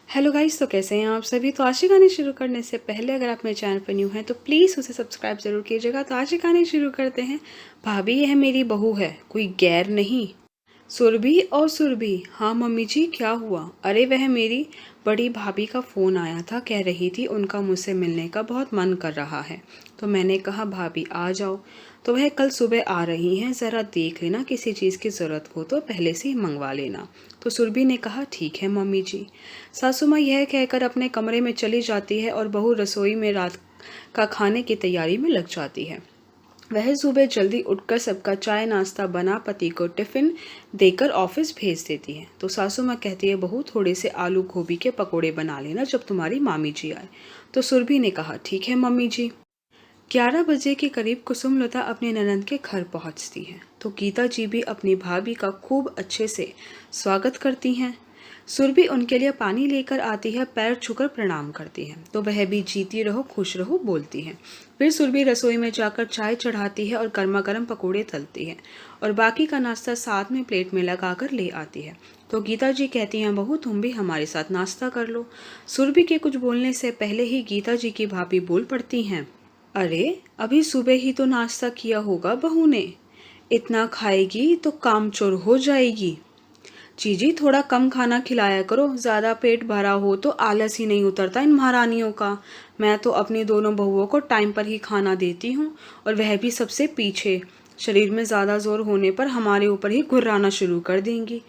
Hello guys, तो कैसे हैं आप सभी। तो आज की कहानी शुरू करने से पहले अगर आप मेरे चैनल पर न्यू हैं तो प्लीज़ उसे सब्सक्राइब ज़रूर कीजिएगा। तो आज की कहानी शुरू करते हैं। भाभी, यह मेरी बहू है, कोई गैर नहीं। सुरभि और सुरभि, हाँ मम्मी जी, क्या हुआ। अरे वह मेरी बड़ी भाभी का फ़ोन आया था, कह रही थी उनका मुझसे मिलने का बहुत मन कर रहा है। तो मैंने कहा भाभी आ जाओ। तो वह कल सुबह आ रही हैं, ज़रा देख लेना, किसी चीज़ की ज़रूरत हो तो पहले से ही मंगवा लेना। तो सुरभि ने कहा ठीक है मम्मी जी। सासू माँ यह कहकर अपने कमरे में चली जाती है और बहू रसोई में रात का खाने की तैयारी में लग जाती है। वह सुबह जल्दी उठकर सबका चाय नाश्ता बना पति को टिफिन देकर ऑफिस भेज देती है। तो सासू माँ कहती है बहू थोड़े से आलू गोभी के पकोड़े बना लेना जब तुम्हारी मामी जी आए। तो सुरभि ने कहा ठीक है मम्मी जी। 11 बजे के करीब कुसुमलता अपने ननंद के घर पहुंचती है। तो गीता जी भी अपनी भाभी का खूब अच्छे से स्वागत करती हैं। सुरभि उनके लिए पानी लेकर आती है, पैर छूकर प्रणाम करती है। तो वह भी जीती रहो खुश रहो बोलती है। फिर सुरभि रसोई में जाकर चाय चढ़ाती है और गर्मा गर्म पकौड़े तलती है और बाकी का नाश्ता साथ में प्लेट में लगाकर ले आती है। तो गीता जी कहती हैं बहू तुम भी हमारे साथ नाश्ता कर लो। सुरभि के कुछ बोलने से पहले ही गीता जी की भाभी बोल पड़ती हैं, अरे अभी सुबह ही तो नाश्ता किया होगा बहू ने, इतना खाएगी तो कामचोर हो जाएगी। जीजी थोड़ा कम खाना खिलाया करो, ज़्यादा पेट भरा हो तो आलस ही नहीं उतरता इन महारानियों का। मैं तो अपनी दोनों बहुओं को टाइम पर ही खाना देती हूँ और वह भी सबसे पीछे। शरीर में ज़्यादा जोर होने पर हमारे ऊपर ही घुर्राना शुरू कर देंगी।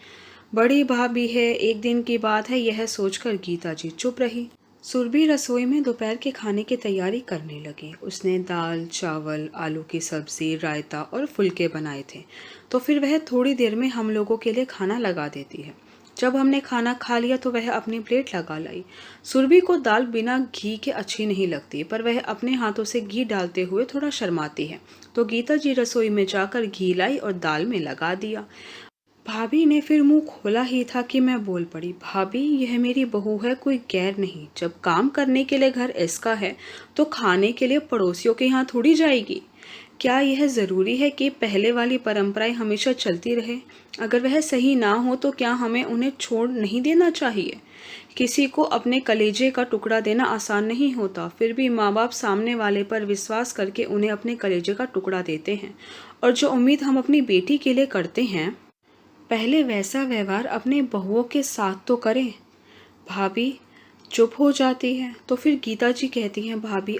बड़ी भाभी है, एक दिन की बात है, यह सोचकर गीता जी चुप रही। सुरभि रसोई में दोपहर के खाने की तैयारी करने लगी। उसने दाल चावल आलू की सब्जी रायता और फुलके बनाए थे। तो फिर वह थोड़ी देर में हम लोगों के लिए खाना लगा देती है। जब हमने खाना खा लिया तो वह अपनी प्लेट लगा लाई। सुरभि को दाल बिना घी के अच्छी नहीं लगती, पर वह अपने हाथों से घी डालते हुए थोड़ा शर्माती है। तो गीता जी रसोई में जाकर घी लाई और दाल में लगा दिया। भाभी ने फिर मुंह खोला ही था कि मैं बोल पड़ी, भाभी यह मेरी बहू है, कोई गैर नहीं। जब काम करने के लिए घर इसका है तो खाने के लिए पड़ोसियों के यहाँ थोड़ी जाएगी। क्या यह ज़रूरी है कि पहले वाली परंपराएं हमेशा चलती रहे। अगर वह सही ना हो तो क्या हमें उन्हें छोड़ नहीं देना चाहिए। किसी को अपने कलेजे का टुकड़ा देना आसान नहीं होता, फिर भी माँ बाप सामने वाले पर विश्वास करके उन्हें अपने कलेजे का टुकड़ा देते हैं और जो उम्मीद हम अपनी बेटी के लिए करते हैं पहले वैसा व्यवहार अपने बहुओं के साथ तो करें। भाभी चुप हो जाती है। तो फिर गीता जी कहती हैं भाभी